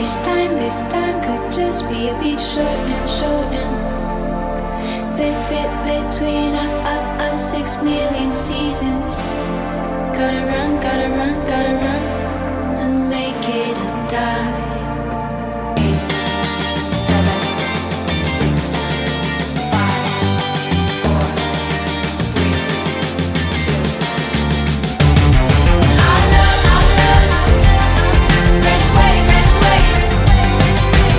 This time could just be a bit short and between us 6 million seasons. Gotta run, and make it and die. 8, 7, 6, 5, 4, 3, 2. Our love, ran away.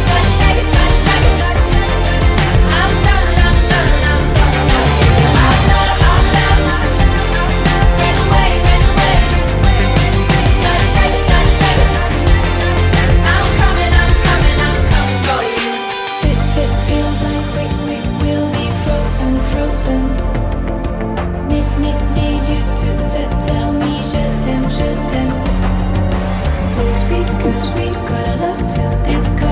Gotta save it. I'm done. Our love, ran away. Gotta save it. I'm coming for you. Feels like we'll be frozen. Need you to tell me, should them. Full speed, 'cause we got a lot to discuss.